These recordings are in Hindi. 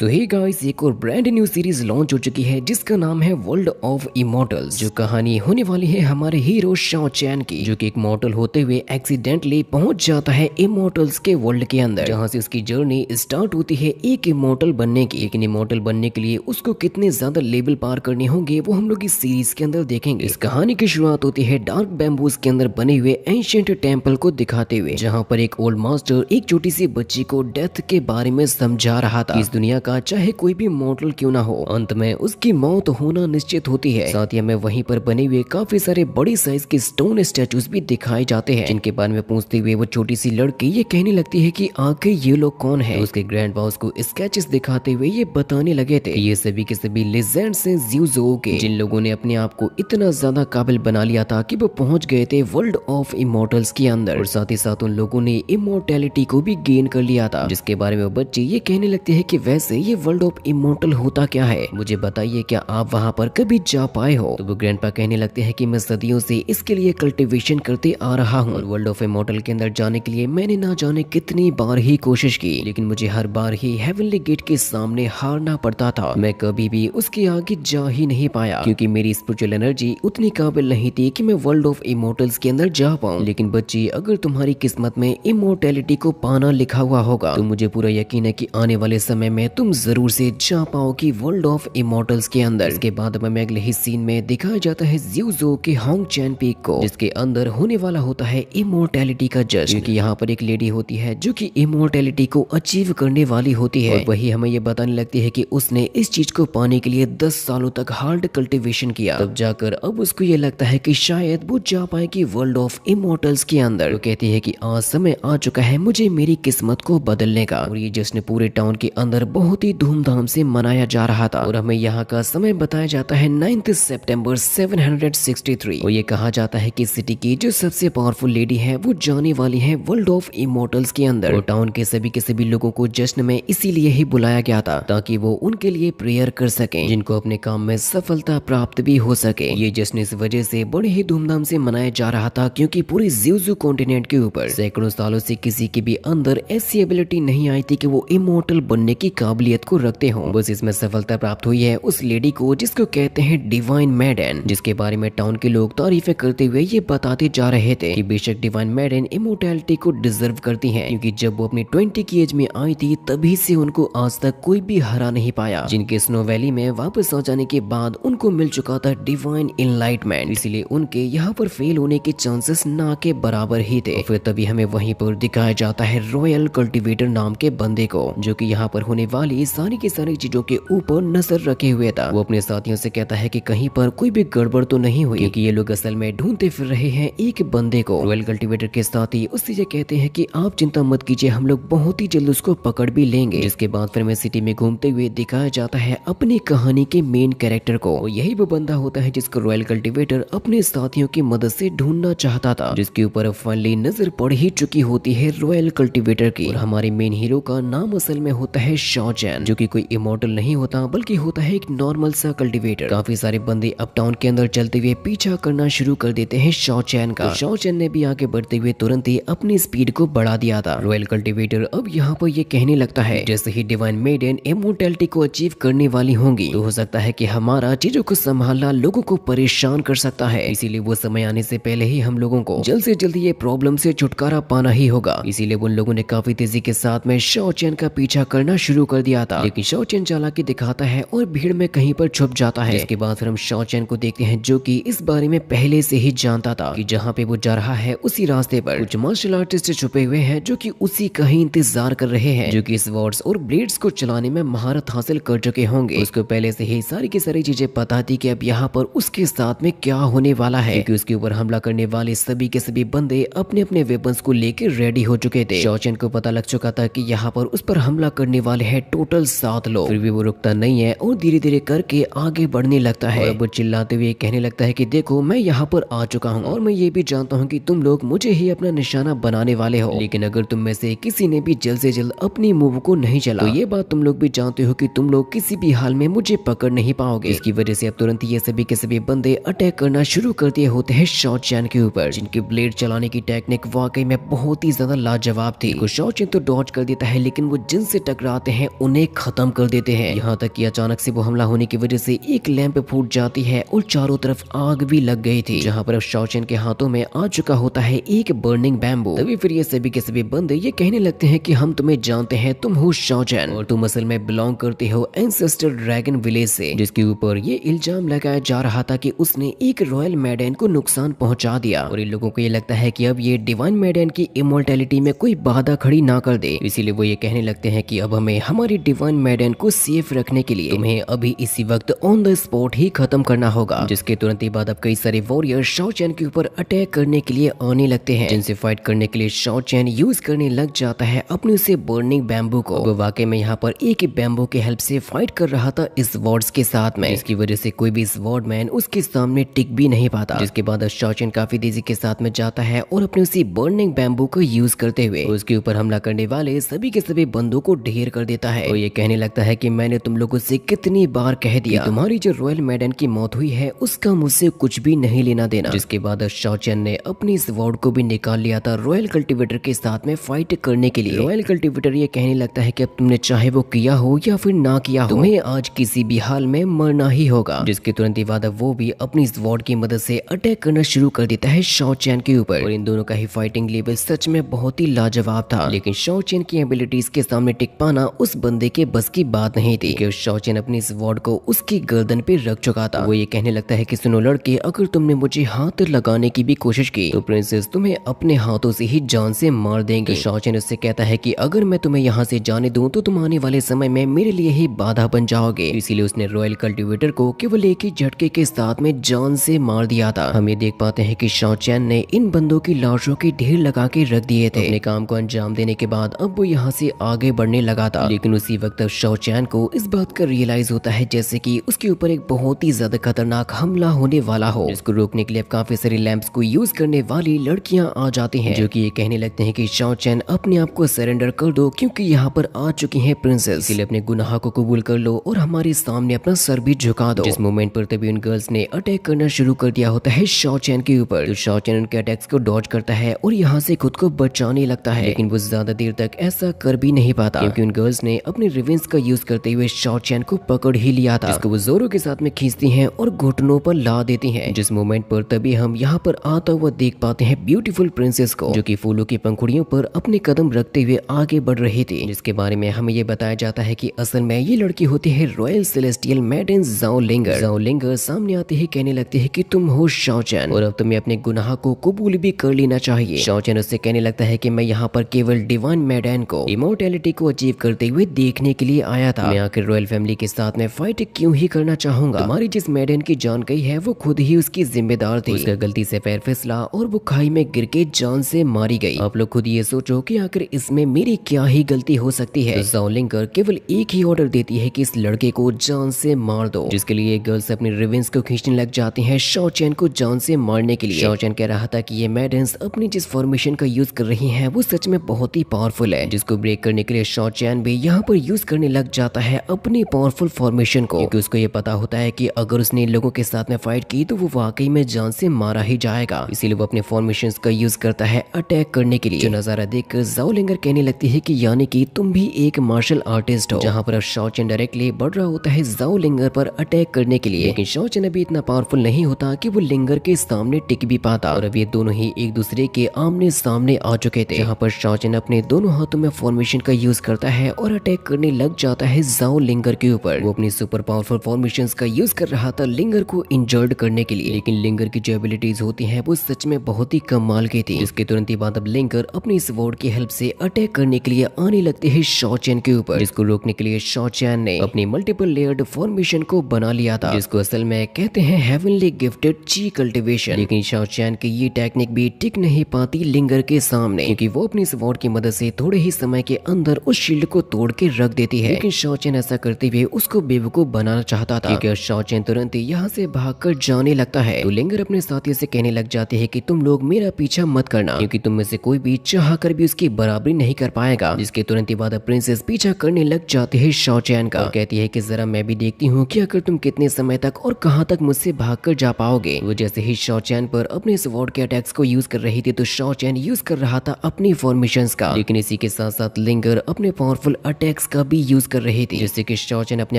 सो हे गाइस, एक और ब्रांड न्यू सीरीज लॉन्च हो चुकी है जिसका नाम है वर्ल्ड ऑफ इमॉर्टल्स। जो कहानी होने वाली है हमारे हीरो शॉ चैन की, जो कि एक मॉर्टल होते हुए एक्सीडेंटली पहुंच जाता है इमॉर्टल्स के वर्ल्ड के अंदर, जहां से उसकी जर्नी स्टार्ट होती है एक इमॉर्टल बनने की। लेकिन इमॉर्टल बनने के लिए उसको कितने ज्यादा लेवल पार करने होंगे वो हम लोग इस सीरीज के अंदर देखेंगे। इस कहानी की शुरुआत होती है डार्क बैम्बूज के अंदर बने हुए एंशिएंट टेम्पल को दिखाते हुए, जहाँ पर एक ओल्ड मास्टर एक छोटी सी बच्ची को डेथ के बारे में समझा रहा था। इस दुनिया का चाहे कोई भी मॉर्टल क्यों ना हो, अंत में उसकी मौत होना निश्चित होती है। साथ ही हमें वहीं पर बने हुए काफी सारे बड़ी साइज के स्टोन स्टैचूज भी दिखाए जाते हैं, जिनके बारे में पूछते हुए वो छोटी सी लड़की ये कहने लगती है कि आखिर ये लोग कौन है। तो उसके ग्रैंड बॉस को स्केचेस दिखाते हुए ये बताने लगे थे ये सभी के सभी लेजेंड्स हैं ज़्यूज़ो के, जिन लोगों ने अपने आप को इतना ज्यादा काबिल बना लिया था कि वो पहुंच गए थे वर्ल्ड ऑफ इमॉर्टल्स के अंदर, और साथ ही साथ उन लोगों ने इमोर्टैलिटी को भी गेन कर लिया था। जिसके बारे में बच्चे ये कहने लगते हैं कि वैसे ये वर्ल्ड ऑफ इमॉर्टल होता क्या है, मुझे बताइए, क्या आप वहाँ पर कभी जा पाए हो। तो वो ग्रैंडपा कहने लगते हैं कि मैं सदियों से इसके लिए कल्टीवेशन करते आ रहा हूँ, और वर्ल्ड ऑफ इमॉर्टल के अंदर जाने के लिए मैंने ना जाने कितनी बार ही कोशिश की, लेकिन मुझे हर बार ही हेवनली गेट के सामने हारना पड़ता था। मैं कभी भी उसके आगे जा ही नहीं पाया, क्योंकि मेरी स्पिरिचुअल एनर्जी उतनी काबिल नहीं थी कि मैं वर्ल्ड ऑफ इमॉर्टल्स के अंदर जा पाऊँ। लेकिन बच्ची, अगर तुम्हारी किस्मत में इमोर्टैलिटी को पाना लिखा हुआ होगा तो मुझे पूरा यकीन है कि आने वाले समय में तुम जरूर से जा पाओगी वर्ल्ड ऑफ इमॉर्टल्स के अंदर। इसके बाद हमें अगले ही सीन में दिखाया जाता है ज़्यूज़ो के होंग चैन पीक को, जिसके अंदर होने वाला होता है इमोर्टैलिटी का जश्न, क्योंकि यहाँ पर एक लेडी होती है जो कि इमोर्टैलिटी को अचीव करने वाली होती है, और वही हमें ये बताने लगती है कि उसने इस चीज को पाने के लिए 10 सालों तक हार्ड कल्टीवेशन किया, तब जाकर अब उसको ये लगता है कि शायद वो जा पाएगी वर्ल्ड ऑफ इमॉर्टल्स के अंदर। तो कहती है कि आज समय आ चुका है मुझे मेरी किस्मत को बदलने का, और ये जश्न पूरे टाउन के अंदर बहुत ही धूमधाम से मनाया जा रहा था। और हमें यहाँ का समय बताया जाता है 9 सितंबर 763, और ये कहा जाता है कि सिटी की जो सबसे पावरफुल लेडी है वो जाने वाली है वर्ल्ड ऑफ इमॉर्टल्स के अंदर, और टाउन के सभी लोगों को जश्न में इसीलिए ही बुलाया गया था ताकि वो उनके लिए प्रेयर कर सकें, जिनको अपने काम में सफलता प्राप्त भी हो सके। ये जश्न इस वजह से बड़े ही धूमधाम से मनाया जा रहा था क्योंकि पूरे ज़्यूज़ो कॉन्टिनेंट के ऊपर सैकड़ों सालों से किसी के भी अंदर ऐसी एबिलिटी नहीं आई थी कि वो इमॉर्टल बनने की काबिलियत को रखते हों। बस इसमें सफलता प्राप्त हुई है उस लेडी को जिसको कहते हैं डिवाइन मैडन, जिसके बारे में टाउन के लोग तारीफें करते हुए ये बताते जा रहे थे कि बेशक डिवाइन मैडन इमॉर्टैलिटी को डिजर्व करती हैं, क्योंकि जब वो अपनी 20 की एज में आई थी तभी से उनको आज तक कोई भी हरा नहीं पाया। जिनके स्नो वैली में वापस आ जाने के बाद उनको मिल चुका था डिवाइन इनलाइटमेंट, इसीलिए उनके यहाँ पर फेल होने के चांसेस ना के बराबर ही थे। फिर तभी हमें वहीं पर दिखाया जाता है रॉयल कल्टीवेटर नाम के बंदे को, जो कि यहाँ पर होने वाली सारी की सारी चीजों के ऊपर नजर रखे हुए था। वो अपने साथियों से कहता है कि कहीं पर कोई भी गड़बड़ तो नहीं हुई, क्योंकि ये लोग असल में ढूंढते फिर रहे हैं एक बंदे को। रॉयल कल्टीवेटर के साथी उससे ये कहते हैं कि आप चिंता मत कीजिए, हम लोग बहुत ही जल्द उसको पकड़ भी लेंगे। जिसके बाद फिर हमें सिटी में घूमते हुए दिखाया जाता है अपनी कहानी के मेन कैरेक्टर को, और यही वो बंदा होता है जिसको रॉयल कल्टीवेटर अपने साथियों की मदद से ढूंढना चाहता था, जिसके ऊपर फाइनली नजर पड़ ही चुकी होती है रॉयल कल्टीवेटर की। और हमारे मेन हीरो का नाम असल में होता है शॉ चैन, जो कि कोई इमॉर्टल नहीं होता बल्कि होता है एक नॉर्मल सा कल्टीवेटर। काफी सारे बंदे अप टाउन के अंदर चलते हुए पीछा करना शुरू कर देते हैं शॉ चैन का। शॉ चैन ने भी आगे बढ़ते हुए तुरंत ही अपनी स्पीड को बढ़ा दिया था। रॉयल कल्टीवेटर अब यहाँ पर ये कहने लगता है जैसे ही डिवाइन मेडन इमॉर्टैलिटी को अचीव करने वाली होंगी तो हो सकता है कि हमारा चीजों को संभालना लोगों को परेशान कर सकता है, इसीलिए वो समय आने से पहले ही हम लोगों को जल्द से जल्द ये प्रॉब्लम से छुटकारा पाना ही होगा। इसीलिए उन लोगों ने काफी तेजी के साथ में शॉ चैन का पीछा करना शुरू कर दिया था, लेकिन शॉ चैन चालाकी दिखाता है और भीड़ में कहीं पर छुप जाता है। इसके बाद फिर हम शॉ चैन को देखते हैं जो कि इस बारे में पहले से ही जानता था कि जहाँ पे वो जा रहा है उसी रास्ते पर कुछ मार्शल आर्टिस्ट छुपे हुए हैं जो कि उसी का ही इंतजार कर रहे हैं, जो कि स्वॉर्ड्स और ब्लेड्स को चलाने में महारत हासिल कर चुके होंगे। उसको पहले से ही सारी की सारी चीजें पता थी कि अब यहाँ पर उसके साथ में क्या होने वाला है, क्योंकि उसके ऊपर हमला करने वाले सभी के सभी बंदे अपने अपने वेपन्स को लेकर रेडी हो चुके थे। शॉ चैन को पता लग चुका था कि यहाँ पर उस पर हमला करने वाले हैं टोटल 7 लोग, फिर भी वो रुकता नहीं है और धीरे धीरे करके आगे बढ़ने लगता है। और वो चिल्लाते हुए कहने लगता है कि देखो मैं यहाँ पर आ चुका हूँ और मैं ये भी जानता हूँ कि तुम लोग मुझे ही अपना निशाना बनाने वाले हो, लेकिन अगर तुम में से किसी ने भी जल्द से जल्द अपनी मूव को नहीं चला तो ये बात तुम लोग भी जानते हो कि तुम लोग किसी भी हाल में मुझे पकड़ नहीं पाओगे। इसकी वजह से अब तुरंत ये सभी के सभी बंदे अटैक करना शुरू कर दिए होते हैं शॉ चैन के ऊपर, जिनकी ब्लेड चलाने की टेक्निक वाकई में बहुत ही ज्यादा लाजवाब थी। शॉ चैन तो डॉज कर देता है, लेकिन वो जिनसे टकराते हैं उन्हें खत्म कर देते हैं। यहाँ तक कि अचानक से वो हमला होने की वजह से एक लैंप फूट जाती है और चारों तरफ आग भी लग गई थी, जहाँ पर अब शाओ चैन के हाथों में आ चुका होता है एक बर्निंग बैम्बू। तभी फिर ये सभी के सभी बंदे ये कहने लगते हैं कि हम तुम्हें जानते हैं, तुम हो शाओ चैन और तुम असल में बिलोंग करते हो एंसेस्टर ड्रैगन विलेज से, जिसके ऊपर ये इल्जाम लगाया जा रहा था कि उसने एक रॉयल मैडेन को नुकसान पहुंचा दिया। और इन लोगों को ये लगता है कि अब ये डिवाइन मैडेन की इमोर्टैलिटी में कोई बाधा खड़ी ना कर दे, इसीलिए वो ये कहने लगते हैं कि अब हमें हमारी डिवाइन मैडेन को सेफ रखने के लिए तुम्हें अभी इसी वक्त ऑन द स्पॉट ही खत्म करना होगा। जिसके तुरंत ही बाद अब कई सारे वॉरियर शाओ चैन के ऊपर अटैक करने के लिए आने लगते हैं, जिनसे फाइट करने के लिए शाओ चैन यूज करने लग जाता है अपने उसे बर्निंग बैम्बू को। वो वाकई में यहाँ पर एक बैम्बू के हेल्प से फाइट कर रहा था इस वॉर्ड्स के साथ में, इसकी वजह से कोई भी स्वॉर्ड मैन उसके सामने टिक भी नहीं पाता। जिसके बाद शाओ चैन काफी तेजी के साथ में जाता है और अपने उसी बर्निंग बैम्बू को यूज करते हुए उसके ऊपर हमला करने वाले सभी के सभी बंदों को ढेर कर देता है। और ये कहने लगता है कि मैंने तुम लोगों से कितनी बार कह दिया, तुम्हारी जो रॉयल मैडेन की मौत हुई है उसका मुझसे कुछ भी नहीं लेना देना। जिसके बाद शाओ चैन ने अपनी स्वॉर्ड को भी निकाल लिया था रॉयल कल्टीवेटर के साथ में फाइट करने के लिए। रॉयल कल्टीवेटर ये कहने लगता है कि अब तुमने चाहे वो किया हो या फिर ना किया हो, तुम्हें आज किसी भी हाल में मरना ही होगा। जिसके तुरंत ही बाद वो भी अपनी स्वॉर्ड की मदद से अटैक करना शुरू कर देता है शाओ चैन के ऊपर। और इन दोनों का ही फाइटिंग लेवल सच में बहुत ही लाजवाब था, लेकिन शाओ चैन की एबिलिटीज के सामने टिक पाना उस बंदे के बस की बात नहीं थी कि शाओ चैन अपनी स्वॉर्ड को उसकी गर्दन पे रख चुका था। वो ये कहने लगता है कि सुनो लड़के, अगर तुमने मुझे हाथ लगाने की भी कोशिश की तो प्रिंसेस तुम्हें अपने हाथों से ही जान से मार देंगे। शाओ चैन उससे कहता है कि अगर मैं तुम्हें यहाँ से जाने दूं तो तुम आने वाले समय में मेरे लिए ही बाधा बन जाओगे। इसीलिए उसने रॉयल कल्टीवेटर को केवल एक ही झटके के साथ में जान से मार दिया था। हम ये देख पाते हैं कि शाओ चैन ने इन बंदों की लाशों के ढेर लगा के रख दिए थे। अपने काम को अंजाम देने के बाद अब वो यहाँ से आगे बढ़ने लगा था, लेकिन उसी वक्त शाओ चैन को इस बात का रियलाइज होता है जैसे कि उसके ऊपर एक बहुत ही ज्यादा खतरनाक हमला होने वाला हो, जिसको रोकने के लिए काफी सारी लैंप्स को यूज करने वाली लड़कियां आ जाती हैं, जो कि ये कहने लगते हैं कि शाओ चैन अपने आप को सरेंडर कर दो क्योंकि यहाँ पर आ चुकी हैं प्रिंसेस, इसलिए अपने गुनाह को कबूल कर लो और हमारे सामने अपना सर भी झुका दो। जिस मोमेंट पर तभी उन गर्ल्स ने अटैक करना शुरू कर दिया होता है शाओ चैन के ऊपर, तो शाओ चैन उनके अटैक्स को डॉज करता है और यहाँ से खुद को बचाने लगता है, लेकिन वो ज्यादा देर तक ऐसा कर भी नहीं पाता क्योंकि उन गर्ल्स ने अपने रिवेंज का यूज करते हुए शाओ चैन को पकड़ ही लिया था, जिसको वो जोरों के साथ में खींचती हैं और घुटनों पर ला देती हैं। जिस मोमेंट पर तभी हम यहाँ पर आता हुआ देख पाते हैं ब्यूटीफुल प्रिंसेस को, जो कि फूलों की पंखुड़ियों पर अपने कदम रखते हुए आगे बढ़ रही थी, जिसके बारे में हमें ये बताया जाता है कि असल में ये लड़की होती है royal celestial maiden Zhao Linger. Zhao Linger सामने आते ही कहने लगती है कि तुम हो शाओ चैन और अब तुम्हें अपने गुनाह को कबूल भी कर लेना चाहिए। शाओ चैन उससे कहने लगता है कि मैं यहाँ पर केवल डिवाइन मैडेन को इमोर्टैलिटी को अचीव करते हुए देखने के लिए आया था। मैं आखिर रॉयल फैमिली के साथ में फाइट क्यों ही करना चाहूंगा। तुम्हारी जिस मैडेन की जान गई है वो खुद ही उसकी जिम्मेदार थी, उसका गलती से पैर फिसला और वो खाई में गिर के जान से मारी गई। आप लोग खुद ये सोचो कि आखिर इसमें मेरी क्या ही गलती हो सकती है। ज़ाओ लिंगर केवल एक ही ऑर्डर देती है कि इस लड़के को जान से मार दो, जिसके लिए गर्ल्स अपनी रिवेंज को खींचने लग जाती हैं शाओ चैन को जान से मारने के लिए। शाओ चैन कह रहा था कि ये मैडेंस अपनी जिस फॉर्मेशन का यूज कर रही हैं वो सच में बहुत ही पावरफुल है, जिसको ब्रेक करने के लिए शाओ चैन भी यहाँ पर यूज करने लग जाता है अपनी पावरफुल फॉर्मेशन को, क्योंकि उसको ये पता होता है कि अगर उसने इन लोगों के साथ में फाइट की तो वो वाकई में जान से मारा ही जाएगा। इसीलिए वो अपने फॉर्मेशंस का यूज करता है अटैक करने के लिए। जो नजारा देखकर ज़ाओ लिंगर कहने लगती है कि यानी कि तुम भी एक मार्शल आर्टिस्ट हो, जहाँ पर अब शाओ चैन डायरेक्टली बढ़ रहा होता है ज़ाओ लिंगर पर अटैक करने के लिए, लेकिन शाओ चैन अभी इतना पावरफुल नहीं होता कि वो लिंगर के सामने टिक भी पाता। और अब ये दोनों ही एक दूसरे के आमने सामने आ चुके थे, जहाँ पर शाओ चैन अपने दोनों हाथों में फॉर्मेशन का यूज करता है और अटैक करने लग जाता है ज़ाओ लिंगर के ऊपर। वो अपनी सुपर पावरफुल फॉर्मेशंस का यूज कर रहा था लिंगर को इंजर्ड करने के लिए, लेकिन लिंगर की जो एबिलिटीज होती हैं वो सच में बहुत ही कमाल की थी। इसके तुरंत ही बाद अब लिंगर अपनी इस वॉर्ड की हेल्प से अटैक करने के लिए आने लगते हैं शाओ चैन के ऊपर, जिसको रोकने के लिए शाओ चैन ने अपनी मल्टीपल लेयर्ड फॉर्मेशन को बना लिया था, जिसको असल में कहते हैं हेवनली गिफ्टेड ची कल्टीवेशन। लेकिन शाओ चैन की ये टेक्निक भी टिक नहीं पाती लिंगर के सामने, क्योंकि वो अपनी इस वॉर्ड की मदद से थोड़े ही समय के अंदर उस शील्ड को तोड़ के रख देती है। लेकिन शाओ चैन ऐसा करते हुए उसको बेवकूफ बनाना चाहता था, क्योंकि शाओ चैन तुरंत ही यहाँ से भागकर जाने लगता है। तो लिंगर अपने साथियों से कहने लग जाती है कि तुम लोग मेरा पीछा मत करना, क्योंकि तुम में से कोई भी चाह कर भी उसकी बराबरी नहीं कर पाएगा। जिसके तुरंत ही बाद प्रिंसेस पीछा करने लग जाती है शाओ चैन का, और कहती है कि जरा मैं भी देखती हूँ कि अगर तुम कितने समय तक और कहाँ तक मुझसे भागकर जा पाओगे। वो जैसे ही शाओ चैन पर अपने इस वॉर्ड के अटैक्स को यूज कर रही थी तो शाओ चैन यूज कर रहा था अपनी फॉर्मेशंस का, लेकिन इसी के साथ साथ लिंगर अपने पावरफुल अटैक अटैक्स का भी यूज कर रही थी, जिससे कि शाओचैन अपने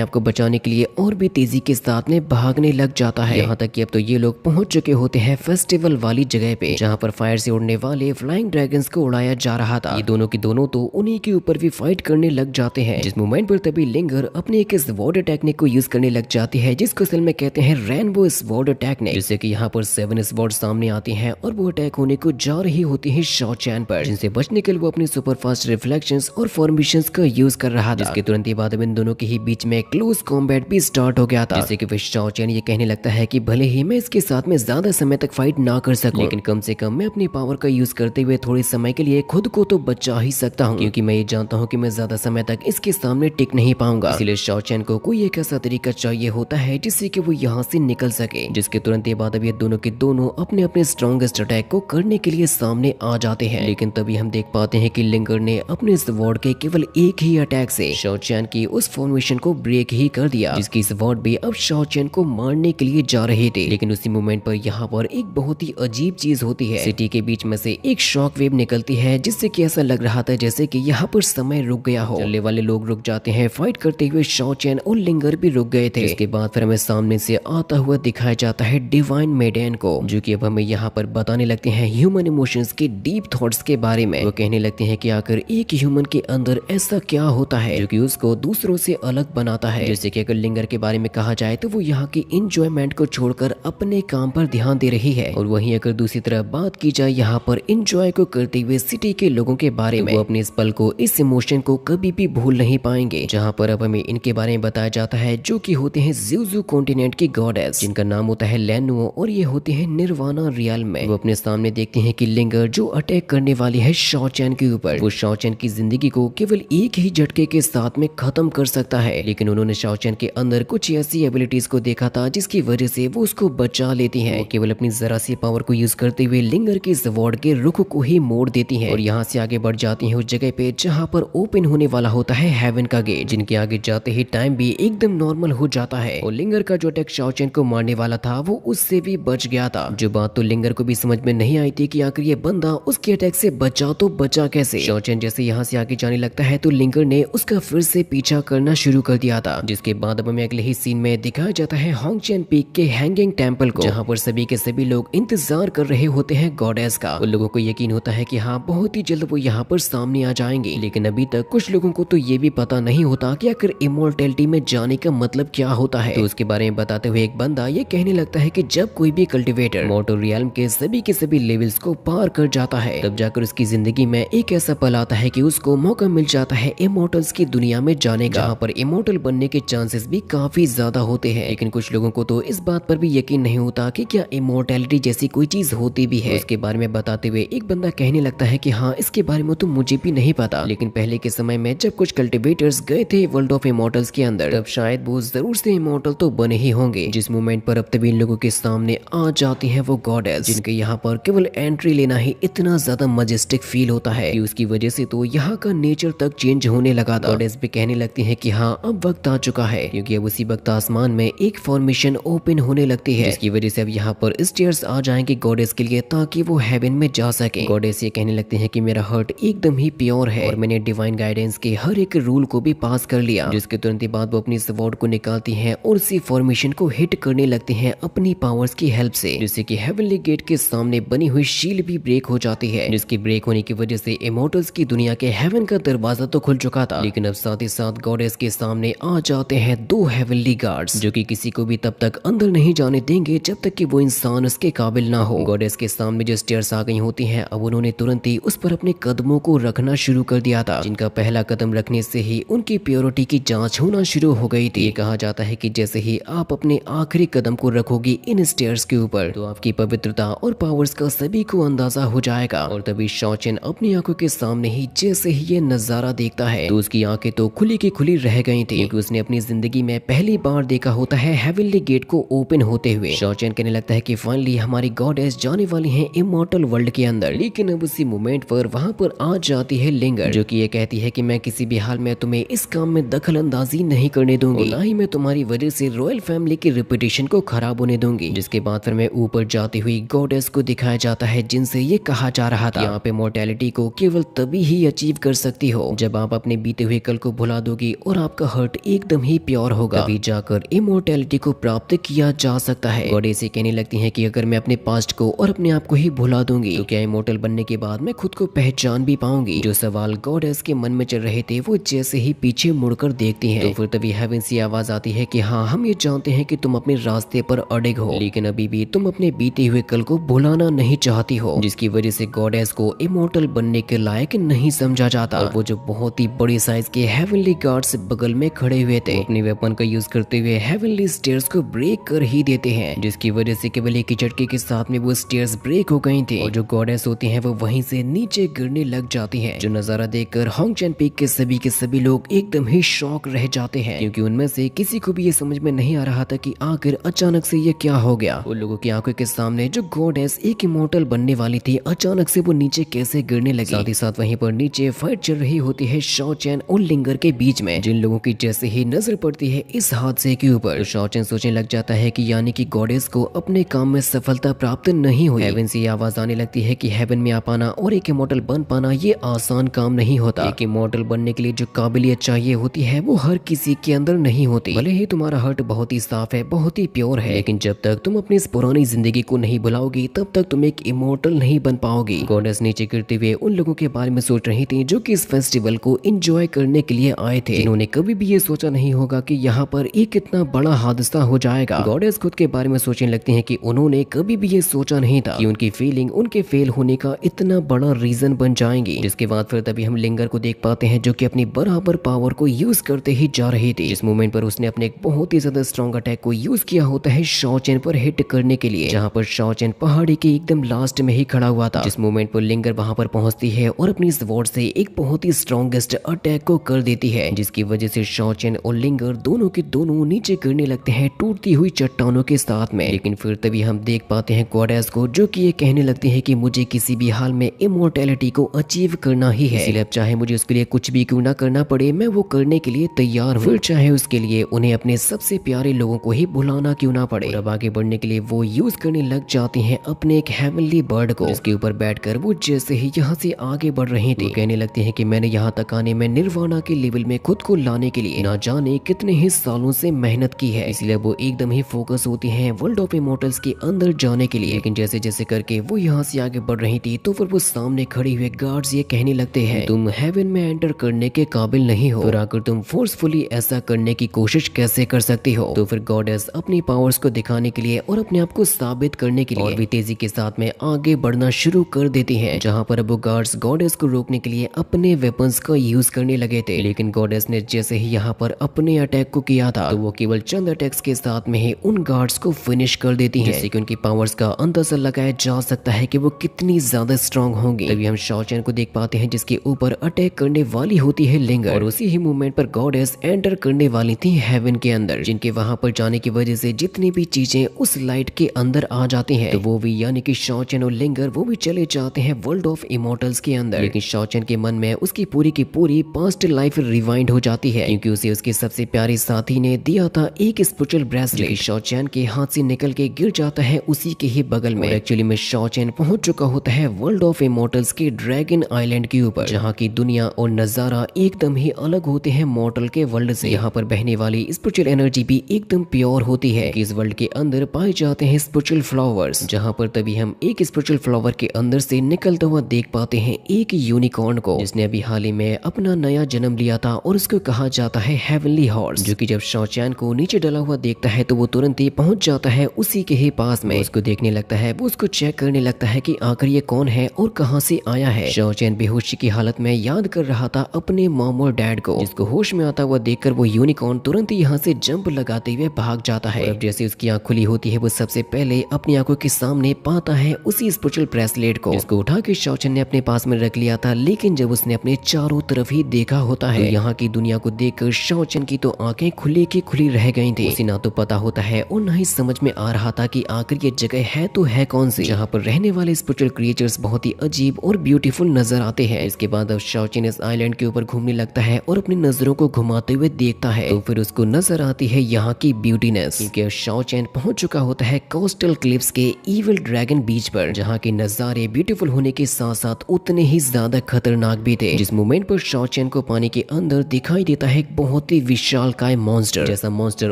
आप को बचाने के लिए और भी तेजी के साथ में भागने लग जाता है। यहाँ तक कि अब तो ये लोग पहुंच चुके होते हैं फेस्टिवल वाली जगह पे, जहाँ पर फायर से उड़ने वाले फ्लाइंग ड्रैगन्स को उड़ाया जा रहा था। ये दोनों के दोनों तो उन्हीं के ऊपर भी फाइट करने लग जाते हैं। जिस मोमेंट पर तभी लिंगर अपने एक स्वॉर्ड टेक्निक को यूज करने लग जाती है, जिसको असल में कहते हैं रेनबो स्वॉर्ड टेक्निक, जिससे कि यहाँ पर 7 स्वॉर्ड सामने आती हैं और वो अटैक होने को जा रही होती है शाओचैन पर, जिनसे बचने के लिए वो अपनी सुपर फास्ट रिफ्लेक्शंस और फॉर्मेशंस का यूज कर रहा था। जिसके तुरंत ही बाद इन दोनों के ही बीच में क्लोज कॉम्बैट भी स्टार्ट हो गया था, जिससे कि फिर शाओचैन ये कहने लगता है कि भले ही मैं इसके साथ में ज्यादा समय तक फाइट ना कर सकूं, लेकिन कम से कम मैं अपनी पावर का यूज करते हुए थोड़े समय के लिए खुद को तो बचा ही सकता हूँ, क्योंकि मैं ये जानता हूँ कि मैं ज्यादा समय तक इसके सामने टिक नहीं पाऊंगा। इसीलिए शाओचैन को कोई एक ऐसा तरीका चाहिए होता है जिससे कि वो यहाँ से निकल सके। जिसके तुरंत ही बाद अब ये दोनों के दोनों अपने अपने स्ट्रॉन्गेस्ट अटैक को करने के लिए सामने आ जाते हैं, लेकिन तभी हम देख पाते हैं कि लिंगर ने अपने स्वॉर्ड के केवल एक ही अटैक से शाओचैन की उस फॉर्मेशन को ब्रेक ही कर दिया, जिसकी स्वॉर्ड भी अब शाओचैन को मारने के लिए जा रहे थे। लेकिन उसी मोमेंट पर यहाँ पर एक बहुत ही अजीब चीज होती है। सिटी के बीच में से एक शॉक वेव निकलती है, जिससे कि ऐसा लग रहा था जैसे कि यहाँ पर समय रुक गया हो। चलने वाले लोग रुक जाते हैं, फाइट करते हुए शाओचैन और लिंगर भी रुक गए थे। इसके बाद फिर हमें सामने से आता हुआ दिखाया जाता है डिवाइन मेडेन को, जो कि अब हमें यहाँ पर बताने लगते हैं ह्यूमन इमोशंस के डीप थॉट्स के बारे में। वो कहने लगते हैं कि आखिर एक ह्यूमन के अंदर ऐसा क्या होता है जो कि उसको दूसरों से अलग बनाता है। जैसे कि अगर लिंगर के बारे में कहा जाए तो वो यहाँ की इंजॉयमेंट को छोड़कर अपने काम पर ध्यान दे रही है, और वहीं अगर दूसरी तरफ बात की जाए यहाँ पर इंजॉय को करते हुए सिटी के लोगों के बारे में, वो अपने इस पल को, इस इमोशन को कभी भी भूल नहीं पाएंगे। जहाँ पर अब हमें इनके बारे में बताया जाता है, जो कि होते हैं ज़ूज़ू कॉन्टिनेंट की गॉडेस, जिनका नाम होता है लेनुओ, और ये होते हैं निर्वाणा रियल में। वो अपने सामने देखते हैं कि लिंगर जो अटैक करने वाली है शाओचैन के ऊपर, वो शाओचैन की जिंदगी को केवल एक ही झटके के साथ में खत्म कर सकता है। लेकिन उन्होंने शाओचैन के अंदर कुछ ऐसी एबिलिटीज को देखा था जिसकी वजह से वो उसको बचा लेती हैं। वो केवल अपनी जरा सी पावर को यूज करते हुए लिंगर के स्वॉर्ड के रुख को ही मोड़ देती हैं, और यहाँ से आगे बढ़ जाती हैं उस जगह पे जहाँ पर ओपन होने वाला होता है हेवन का गेट, जिनके आगे जाते ही टाइम भी एकदम नॉर्मल हो जाता है। और लिंगर का जो अटैक शाओचैन को मारने वाला था वो उससे भी बच गया था। जो बात तो लिंगर को भी समझ में नहीं आई थी कि आखिर ये बंदा उसके अटैक से बचा तो बचा कैसे। शाओचैन जैसे यहाँ से आगे जाने लगता है तो लिंगर ने उसका फिर से पीछा करना शुरू कर दिया था, जिसके बाद अब हमें अगले ही सीन में दिखाया जाता है होंगचेन पीक के हैंगिंग टेम्पल को, जहाँ पर सभी के सभी लोग इंतजार कर रहे होते हैं गॉडेस का। उन लोगों को यकीन होता है कि हाँ बहुत ही जल्द वो यहाँ पर सामने आ जाएंगे, लेकिन अभी तक कुछ लोगों को तो ये भी पता नहीं होता कि आखिर इमोर्टैलिटी में जाने का मतलब क्या होता है। तो उसके बारे में बताते हुए एक बंदा ये कहने लगता है कि जब कोई भी कल्टिवेटर मॉर्टल रियल्म के सभी लेवल्स को पार कर जाता है, तब जाकर उसकी जिंदगी में एक ऐसा पल आता है कि उसको मौका मिल जाता है इमोर्टल्स की दुनिया में जाने का, जहाँ पर इमोर्टल बनने के चांसेस भी काफी ज्यादा होते हैं। लेकिन कुछ लोगों को तो इस बात पर भी यकीन नहीं होता कि क्या इमोर्टैलिटी जैसी कोई चीज होती भी है। उसके बारे में बताते हुए एक बंदा कहने लगता है कि हाँ इसके बारे में तो मुझे भी नहीं पता, लेकिन पहले के समय में जब कुछ कल्टिवेटर्स गए थे वर्ल्ड ऑफ इमोर्टल्स के अंदर, तब शायद वो जरूर से इमोर्टल तो बने ही होंगे। जिस मोमेंट पर अब तभी इन लोगों के सामने आ जाती है वो गॉडेस, जिनके यहाँ पर केवल एंट्री लेना ही इतना ज्यादा मजेस्टिक फील होता है कि उसकी वजह से तो यहाँ का नेचर तक चेंज होने लगा था। गॉडेस भी कहने लगती है कि हाँ अब वक्त आ चुका है, क्योंकि अब उसी वक्त आसमान में एक फॉर्मेशन ओपन होने लगती है, जिसकी वजह से अब यहाँ पर स्टेयर्स आ जाएंगे गॉडेस के लिए ताकि वो हेवन में जा सके। गॉडेस ये कहने लगते हैं कि मेरा हार्ट एकदम ही प्योर है और मैंने डिवाइन गाइडेंस के हर एक रूल को भी पास कर लिया। जिसके तुरंत बाद वो अपनी स्वॉर्ड को निकालती हैं और उसी फॉर्मेशन को हिट करने लगते हैं अपनी पावर्स की हेल्प से, जिससे कि हेवनली गेट के सामने बनी हुई शील्ड भी ब्रेक हो जाती है, जिसकी ब्रेक होने की वजह से इमोर्टल्स की दुनिया के हेवन का दरवाजा तो खुल चुका था, लेकिन अब साथ ही साथ गॉडेस के सामने आ जाते हैं 2 हेवनली गार्ड्स, जो कि किसी को भी तब तक अंदर नहीं जाने देंगे जब तक कि वो इंसान उसके काबिल ना हो। गॉडेस के सामने जो स्टेयर्स आ गई होती हैं, अब उन्होंने तुरंत ही उस पर अपने कदमों को रखना शुरू कर दिया था, जिनका पहला कदम रखने से ही उनकी प्योरिटी की जांच होना शुरू हो गई थी। ये कहा जाता है कि जैसे ही आप अपने आखिरी कदम को रखोगी इन स्टेयर्स के ऊपर, तो आपकी पवित्रता और पावर्स का सभी को अंदाजा हो जाएगा। और तभी शाओचैन अपनी आंखों के सामने ही जैसे ही ये नजारा देखता है तो उसकी आंखें तो खुली की खुली रह गई थी, क्योंकि उसने अपनी जिंदगी में पहली बार देखा होता है हेवनली गेट को ओपन होते हुए। शाओचैन कहने लगता है कि फाइनली हमारी गॉडेस जाने वाली हैं इमॉर्टल वर्ल्ड के अंदर। लेकिन अब उसी मोमेंट पर वहां पर आ जाती है लिंगर, जो कि ये कहती है कि मैं किसी भी हाल में तुम्हें इस काम में दखल अंदाजी नहीं करने दूंगी, ना ही मैं तुम्हारी वजह से रॉयल फैमिली की रेपुटेशन को खराब होने दूंगी। जिसके बाद फिर मैं ऊपर जाती हुई गॉडेस को दिखाया जाता है, जिनसे ये कहा जा रहा था आप इमॉर्टैलिटी को केवल तभी ही अचीव कर सकती हो जब आप अपने बीते हुए कल को भुला दोगी और आपका हर्ट एकदम ही प्योर होगा, तभी जाकर इमोर्टैलिटी को प्राप्त किया जा सकता है। गॉडेस ये कहने लगती हैं कि अगर मैं अपने पास्ट को और अपने आप को ही भुला दूंगी तो क्या इमोर्टल बनने के बाद मैं खुद को पहचान भी पाऊंगी। जो सवाल गॉडेस के मन में चल रहे थे वो जैसे ही पीछे मुड़कर देखती हैं तो फिर तभी हेवन से आवाज आती है कि हाँ, हम ये जानते हैं कि तुम अपने रास्ते पर अड़िग हो, लेकिन अभी भी तुम अपने बीते हुए कल को भुलाना नहीं चाहती हो, जिसकी वजह से गॉडेस को इमोर्टल बनने के लायक नहीं समझा जाता। और वो जो बहुत ही बड़ी साइज के हेवनली गार्ड्स बगल में खड़े हुए थे अपने वेपन का यूज करते हुए हेवनली स्टेयर्स को ब्रेक कर ही देते हैं, जिसकी वजह से केवल एक ही झटके के साथ में वो स्टेयर्स ब्रेक हो गई थी और जो गॉडेस होती हैं वो वहीं से नीचे गिरने लग जाती हैं। जो नजारा देखकर होंग चैन पीक के सभी लोग एकदम ही शॉक रह जाते हैं, क्योंकि उनमें से किसी को भी ये समझ में नहीं आ रहा था कि आखिर अचानक से ये क्या हो गया। उन लोगों की आंखों के सामने जो गॉडेस एक इमोर्टल बनने वाली थी अचानक से वो नीचे कैसे गिरने लगी। साथ ही साथ वहीं पर नीचे फाइट चल रही होती है शाओ चैन और लिंगर के बीच में। जिन लोगों की जैसे ही नजर पड़ती है इस हादसे के ऊपर तो शाओ चैन सोचने लग जाता है कि यानी कि गॉडेस को अपने काम में सफलता प्राप्त नहीं हुई। हेवन से आवाज आने लगती है कि हेवन में आ पाना और एक इमोर्टल बन पाना ये आसान काम नहीं होता। एक इमोर्टल बनने के लिए जो काबिलियत चाहिए होती है वो हर किसी के अंदर नहीं होती। भले ही तुम्हारा हार्ट बहुत ही साफ है, बहुत ही प्योर है, लेकिन जब तक तुम अपनी इस पुरानी जिंदगी को नहीं भुलाओगी तब तक तुम एक इमोर्टल नहीं बन पाओगी। गॉडेस नीचे गिरते हुए उन लोगों के बारे में सोच रही थी जो कि इस फेस्टिवल को एंजॉय करने के लिए आए थे, जिन्होंने कभी भी ये सोचा नहीं होगा कि यहाँ पर एक इतना बड़ा हादसा हो जाएगा। गॉडेस खुद के बारे में सोचने लगती हैं कि उन्होंने कभी भी ये सोचा नहीं था कि उनकी फीलिंग उनके फेल होने का इतना बड़ा रीजन बन जाएंगी। जिसके बाद फिर तभी हम लिंगर को देख पाते हैं जो कि अपनी बराबर पावर को यूज करते ही जा रही थी। इस मोमेंट पर उसने अपने एक बहुत ही ज्यादा स्ट्रॉन्ग अटैक को यूज किया होता है शाओ चैन पर हिट करने के लिए, जहाँ पर शाओ चैन पहाड़ी के एकदम लास्ट में ही खड़ा हुआ था। जिस मोमेंट पर लिंगर वहां पर पहुंचती है और अपनी इस वॉर्ड से एक बहुत ही स्ट्रॉन्गेस्ट अटैक को कर देती है, जिसकी वजह से शाओ चैन और लिंगर दोनों के दोनों नीचे गिरने लगते हैं टूटती हुई चट्टानों के साथ में। लेकिन फिर तभी हम देख पाते हैं गॉडेस को जो कि ये कहने लगती है कि मुझे किसी भी हाल में इमोर्टैलिटी को अचीव करना ही है, इसलिए अब चाहे मुझे उसके लिए कुछ भी क्यों ना करना पड़े मैं वो करने के लिए तैयार हूँ, फिर चाहे उसके लिए उन्हें अपने सबसे प्यारे लोगों को ही बुलाना क्यों ना पड़े। और अब आगे बढ़ने के लिए वो यूज करने लग जाती हैं अपने एक हेवनली बर्ड को, जिसके ऊपर बैठकर वो जैसे ही यहाँ से आगे बढ़ रही थी कहने लगती है कि मैंने यहाँ तक आने में निर्वाणा के लेवल में खुद को लाने के लिए ना जाने कितने ही सालों से मेहनत की है, इसलिए वो एकदम ही फोकस होती है वर्ल्ड ऑफ इमोर्टल्स के अंदर जाने के लिए। लेकिन जैसे जैसे करके वो यहाँ से आगे बढ़ रही थी तो फिर वो सामने खड़े हुए गार्ड्स ये कहने लगते हैं तुम हेवन में एंटर करने के काबिल नहीं हो, फिर आकर तुम फोर्सफुली ऐसा करने की कोशिश कैसे कर सकती हो। तो फिर गॉडेस अपनी पावर्स को दिखाने के लिए और अपने आप को साबित करने के लिए और भी तेजी के साथ में आगे बढ़ना शुरू कर देती है, जहाँ पर अब वो गार्ड्स गॉडेस को रोकने के लिए अपने वेपन्स का यूज करने लगे थे। लेकिन गॉडेस ने जैसे ही यहाँ पर अपने अटैक को किया था तो वो केवल चंद अटैक्स के साथ में ही उन गार्ड्स को फिनिश कर देती है, जिससे कि उनकी पावर्स का अंदाजा लगाया जा सकता है कि वो कितनी ज्यादा स्ट्रांग होंगी। तभी हम शाओ चैन को देख पाते हैं जिसके ऊपर अटैक करने वाली होती है लिंगर, और उसी ही मूवमेंट पर गॉडेस एंटर करने वाली थी हेवन के अंदर, जिनके वहां पर जाने की वजह से जितनी भी चीजें उस लाइट के अंदर आ जाती हैं तो वो भी यानी कि शाओ चैन और लिंगर वो भी चले जाते हैं वर्ल्ड ऑफ इमोर्टल्स के अंदर। लेकिन शाओ चैन के मन में उसकी पूरी की पूरी पास्ट लाइफ रिवाइंड हो जाती है, क्योंकि उसे उसके सबसे प्यारे साथी ने दिया था एक स्पिरिचुअल ब्रेसलेट, शाओ चैन के हाथ से निकल के गिर जाता है उसी के ही बगल में। एक्चुअली में शाओ चैन पहुंच चुका होता है वर्ल्ड ऑफ इमोर्टल्स के ड्रैगन आइलैंड के ऊपर, जहाँ की दुनिया और नजारा एकदम ही अलग होते हैं मॉर्टल के वर्ल्ड से। यहाँ पर बहने वाली स्पिरिचुअल एनर्जी भी एकदम प्योर होती है कि इस वर्ल्ड के अंदर पाए जाते हैं स्पिरिचुअल फ्लावर्स, जहाँ पर तभी हम एक स्पिरिचुअल फ्लावर के अंदर से निकलता हुआ देख पाते हैं एक यूनिकॉर्न को, जिसने अभी हाल ही में अपना नया जन्म लिया था और उसको कहा जाता है हेवनली हॉर्स, जो कि जब शाओ चैन को नीचे डला हुआ देखता है तो वो तुरंत ही पहुंच जाता है उसी के ही पास में। उसको देखने लगता है, वो उसको चेक करने लगता है कि आखिर ये कौन है और कहां से आया है। शाओ चैन बेहोशी की हालत में याद कर रहा था अपने मॉम और डैड को, जिसको होश में आता हुआ देखकर वो यूनिकॉर्न तुरंत ही यहाँ से जंप लगाते हुए भाग जाता है। और जैसे उसकी आंख खुली होती है वो सबसे पहले अपनी आंखों के सामने पाता है उसी स्पिरिचुअल ब्रेसलेट को, जिसको उठा के शाओ चैन ने अपने पास में रख लिया था। लेकिन जब उसने अपने चारों तरफ ही देखा होता है तो यहाँ की दुनिया को देखकर शाओ चैन की तो आंखें खुली की खुली रह गई थी। उसे ना तो पता होता है और ना ही समझ में आ रहा था कि आखिर ये जगह है तो है कौन सी, जहाँ पर रहने वाले स्पिरिचुअल क्रिएचर्स बहुत ही अजीब और ब्यूटीफुल नजर आते हैं। इसके बाद अब शाओ चैन इस आइलैंड के ऊपर घूमने लगता है और अपनी नजरों को घुमाते हुए देखता है तो फिर उसको नजर आती है यहाँ की ब्यूटीनेस, क्योंकि शाओ चैन पहुंच चुका होता है कोस्टल क्लिफ्स के इविल ड्रैगन बीच पर, जहाँ के नजारे ब्यूटीफुल होने के साथ साथ उतने ही ज्यादा खतरनाक भी थे। जिस मोमेंट पर शाओ शाओचेन को पानी के अंदर दिखाई देता है एक बहुत ही विशालकाय मॉन्स्टर, जैसा मॉन्स्टर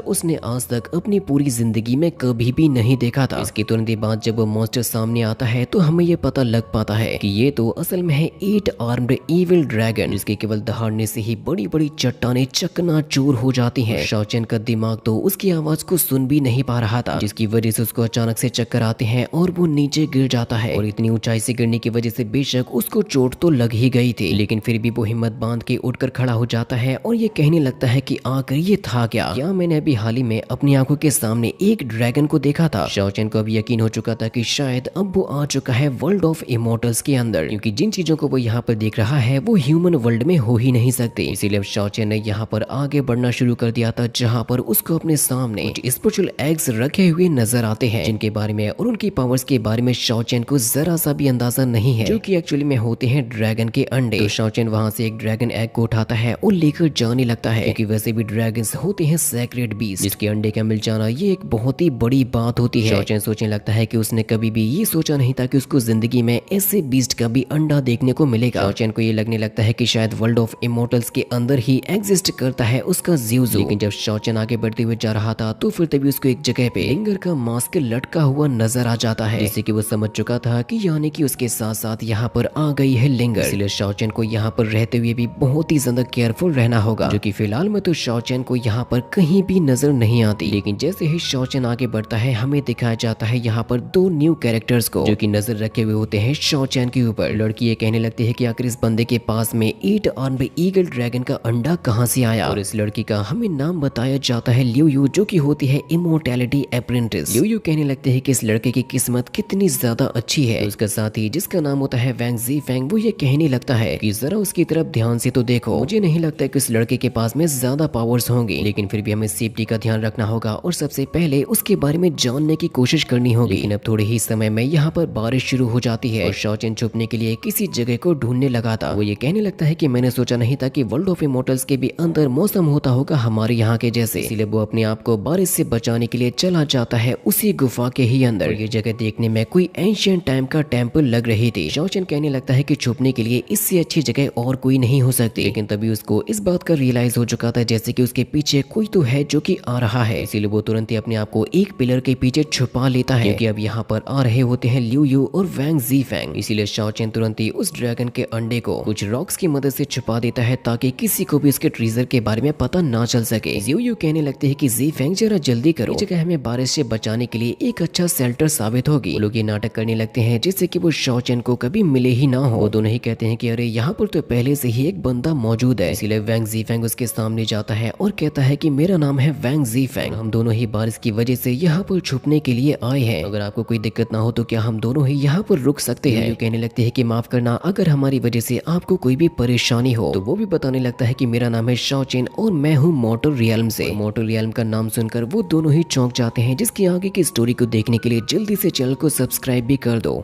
उसने आज तक अपनी पूरी जिंदगी में कभी भी नहीं देखा था। इसके तुरंत बाद जब वो मॉन्स्टर सामने आता है तो हमें ये पता लग पाता है कि ये तो असल में है 8 आर्म्ड इविल ड्रैगन, जिसके केवल दहाड़ने से ही बड़ी बड़ी चट्टानें चकनाचूर हो जाती हैं। शाओचेन का दिमाग तो उसकी आवाज को सुन भी नहीं पा रहा था, जिसकी वजह से उसको अचानक से चक्कर आते हैं और वो नीचे गिर जाता है। और इतनी ऊंचाई से गिरने की वजह से बेशक उसको चोट तो लग ही गई थी, लेकिन फिर भी वो हिम्मत बांध के उठकर खड़ा हो जाता है और ये कहने लगता है कि आखिर ये था क्या मैंने अभी हाल ही में अपनी आंखों के सामने एक ड्रैगन को देखा था। शाओचेन को अब यकीन हो चुका था कि शायद अब वो आ चुका है वर्ल्ड ऑफ इमोर्टल्स के अंदर, क्योंकि जिन चीजों को वो यहाँ पर देख रहा है वो ह्यूमन वर्ल्ड में हो ही नहीं सकते। इसीलिए अब शाओचेन ने यहाँ पर आगे बढ़ना शुरू कर दिया था, जहाँ पर उसको अपने सामने कुछ स्पिरिचुअल एग्स रखे हुए नजर आते हैं, जिनके बारे में और उनकी पावर्स के बारे में शाओचेन को जरा सा भी अंदाजा नहीं है, जो कि एक्चुअली में होते हैं ड्रैगन के अंडे। तो शाओचेन वहां से एक ड्रैगन एग को उठाता है और लेकर जाने लगता है, क्योंकि वैसे भी ड्रैगन्स होते हैं सैक्रेड बीस्ट, जिसके अंडे का मिल जाना ये एक बहुत ही बड़ी बात होती है। शाओचेन सोचने लगता है कि उसने कभी भी ये सोचा नहीं था कि उसको जिंदगी में ऐसे बीस्ट का भी अंडा देखने को मिलेगा। शाओचेन को ये लगने लगता है कि शायद वर्ल्ड ऑफ इमोर्टल्स के अंदर ही एग्जिस्ट करता है उसका ज़्यूज़ू। लेकिन जब शाओचेन आगे बढ़ते हुए जा रहा था तो फिर तभी उसको एक जगह पे लिंगर का मास्क लटका हुआ नजर आ जाता है, जिससे कि वो समझ चुका था कि यानी कि उसके साथ साथ यहाँ पर आ गई है लिंगर। इसलिए शाओचेन को यहाँ पर रहते हुए भी बहुत ही ज्यादा केयरफुल रहना होगा, जो कि फिलहाल में तो शाओचेन को यहाँ पर कहीं भी नजर नहीं आती। लेकिन जैसे ही शाओचेन आगे बढ़ता है हमें दिखाया जाता है यहाँ पर दो न्यू कैरेक्टर्स को, जो कि नजर रखे हुए होते हैं शाओचेन के ऊपर। लड़की ये कहने लगती है कि आखिर इस बंदे के पास में 8 आर्म्ड ईगल ड्रैगन का अंडा कहां से आया, और इस लड़की का हमें नाम बताया जाता है लिu यू, जो कि होती है इमोर्टैलिटी अप्रेंटिस। लिu यू कहने लगते हैं कि इस लड़के की किस्मत कितनी ज्यादा अच्छी है। उसका साथी जिसका नाम होता है वैंग ज़ीफेंग, वो ये कहने लगता है कि जरा उसकी तरफ ध्यान से तो देखो, मुझे नहीं लगता कि इस लड़के के पास में ज्यादा पावर्स होंगी, लेकिन फिर भी हमें सेफ्टी का ध्यान रखना होगा और सबसे पहले उसके बारे में जानने की कोशिश करनी होगी। लेकिन अब थोड़े ही समय में यहाँ पर बारिश शुरू हो जाती है और शाओचेन छुपने के लिए किसी जगह को ढूंढने लगा था। वो ये कहने लगता है कि मैंने सोचा नहीं था कि वर्ल्ड ऑफ इमोर्टल्स के भी अंदर मौसम होता होगा हमारे यहाँ के जैसे, इसीलिए वो अपने आप को बारिश से बचाने के लिए चला जाता है उसी गुफा के ही अंदर। ये जगह देखने में कोई एंशिएंट टाइम का टेम्पल लग रही थी। शाओचेन कहने लगता है कि छुपने के लिए इससे अच्छी जगह और कोई नहीं हो सकती, लेकिन तभी उसको इस बात का रियलाइज हो चुका था जैसे कि उसके पीछे कोई तो है जो कि आ रहा है। इसीलिए वो तुरंत ही अपने आप को एक पिलर के पीछे छुपा लेता है, क्योंकि अब यहाँ पर आ रहे होते हैं लिu यू और वैंग ज़ीफेंग। इसीलिए शाओचेन तुरंत ही उस ड्रैगन के अंडे को कुछ रॉक्स की मदद से छुपा देता है, ताकि किसी को भी उसके ट्रीजर के बारे में पता ना चल सके। लिu यू कहने लगते हैं कि ज़ीफेंग जरा जल्दी करो, जगह हमें बारिश से बचाने के लिए एक अच्छा शेल्टर साबित होगी। वो लोग ये नाटक करने लगते हैं जिससे कि वो शाओचेन को कभी मिले ही ना हो। वो दोनों ही कहते हैं कि अरे यहाँ पर तो पहले से ही एक बंदा मौजूद है। इसीलिए वैंग ज़ीफेंग उसके सामने जाता है और कहता है कि मेरा नाम है वैंग ज़ीफेंग, हम दोनों ही बारिश की वजह से यहाँ पर छुपने के लिए आए हैं। अगर आपको कोई दिक्कत ना हो तो क्या हम दोनों ही यहाँ पर रुक सकते हैं। कहने लगते हैं कि माफ करना, अगर हमारी वजह से आपको कोई भी परेशानी हो। तो वो भी बताने लगता है कि मेरा नाम है शाओचेन और मैं हूँ मोर्टल रियल्म से। मोर्टल रियल्म का नाम सुनकर वो दोनों ही चौंक जाते हैं, जिसकी आगे की स्टोरी को देखने के लिए जल्दी से चैनल को सब्सक्राइब भी कर दो।